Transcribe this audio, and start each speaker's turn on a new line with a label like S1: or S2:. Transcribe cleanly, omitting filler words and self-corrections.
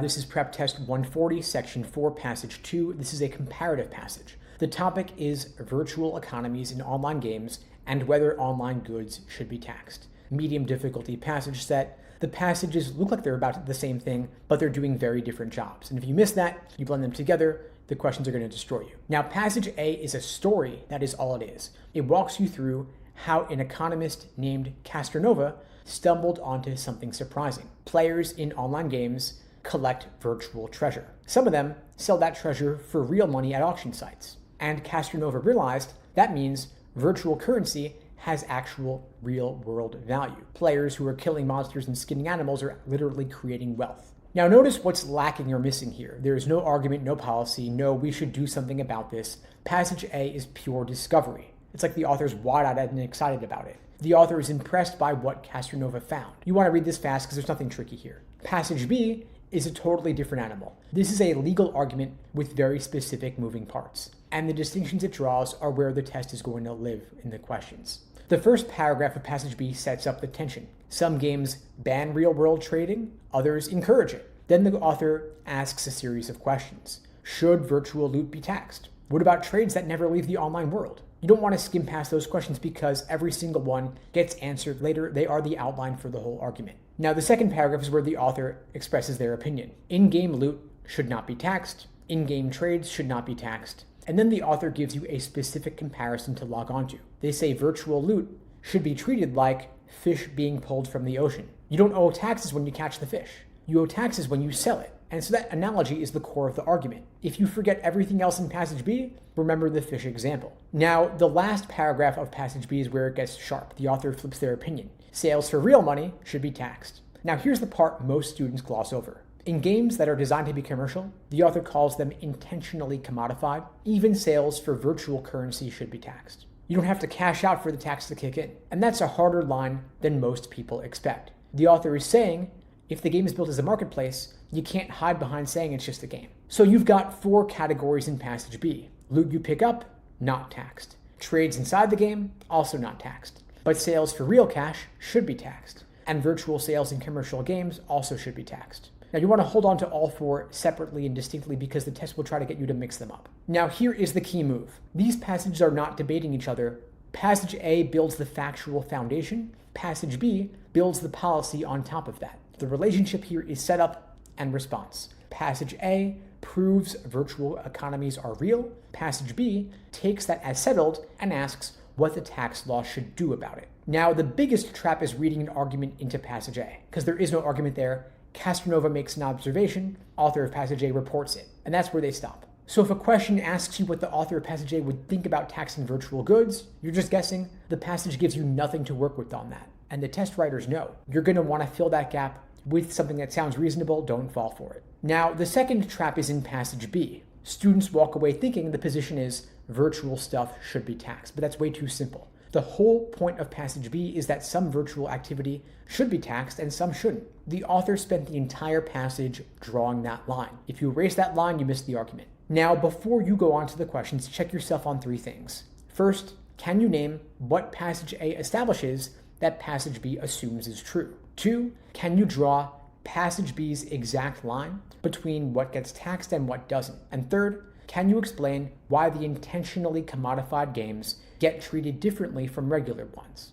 S1: This is Prep Test 140, Section 4, Passage 2. This is a comparative passage. The topic is virtual economies in online games and whether online goods should be taxed. Medium difficulty passage set. The passages look like they're about the same thing, but they're doing very different jobs. And if you miss that, you blend them together, the questions are going to destroy you. Now, Passage A is a story, that is all it is. It walks you through how an economist named Castronova stumbled onto something surprising. Players in online games collect virtual treasure. Some of them sell that treasure for real money at auction sites. And Castronova realized that means virtual currency has actual real-world value. Players who are killing monsters and skinning animals are literally creating wealth. Now notice what's lacking or missing here. There is no argument, no policy, no we should do something about this. Passage A is pure discovery. It's like the author's wide-eyed and excited about it. The author is impressed by what Castronova found. You want to read this fast because there's nothing tricky here. Passage B is a totally different animal. This is a legal argument with very specific moving parts. And the distinctions it draws are where the test is going to live in the questions. The first paragraph of Passage B sets up the tension. Some games ban real-world trading, others encourage it. Then the author asks a series of questions. Should virtual loot be taxed? What about trades that never leave the online world? You don't want to skim past those questions because every single one gets answered later. They are the outline for the whole argument. Now, the second paragraph is where the author expresses their opinion. In-game loot should not be taxed. In-game trades should not be taxed. And then the author gives you a specific comparison to log onto. They say virtual loot should be treated like fish being pulled from the ocean. You don't owe taxes when you catch the fish. You owe taxes when you sell it. And so that analogy is the core of the argument. If you forget everything else in Passage B, remember the fish example. Now, the last paragraph of Passage B is where it gets sharp. The author flips their opinion. Sales for real money should be taxed. Now, here's the part most students gloss over. In games that are designed to be commercial, the author calls them intentionally commodified. Even sales for virtual currency should be taxed. You don't have to cash out for the tax to kick in. And that's a harder line than most people expect. The author is saying, if the game is built as a marketplace, you can't hide behind saying it's just a game. So you've got 4 categories in Passage B. Loot you pick up, not taxed. Trades inside the game, also not taxed. But sales for real cash should be taxed. And virtual sales in commercial games also should be taxed. Now you want to hold on to all 4 separately and distinctly because the test will try to get you to mix them up. Now here is the key move. These passages are not debating each other. Passage A builds the factual foundation. Passage B builds the policy on top of that. The relationship here is setup and response. Passage A proves virtual economies are real. Passage B takes that as settled and asks what the tax law should do about it. Now, the biggest trap is reading an argument into Passage A, because there is no argument there. Castronova makes an observation, author of Passage A reports it, and that's where they stop. So if a question asks you what the author of Passage A would think about taxing virtual goods, you're just guessing. The passage gives you nothing to work with on that. And the test writers know. You're going to want to fill that gap with something that sounds reasonable. Don't fall for it. Now, the second trap is in Passage B. Students walk away thinking the position is virtual stuff should be taxed, but that's way too simple. The whole point of Passage B is that some virtual activity should be taxed and some shouldn't. The author spent the entire passage drawing that line. If you erase that line, you miss the argument. Now, before you go on to the questions, check yourself on 3 things. First, can you name what Passage A establishes that Passage B assumes is true? 2, can you draw Passage B's exact line between what gets taxed and what doesn't? And 3rd, can you explain why the intentionally commodified games get treated differently from regular ones?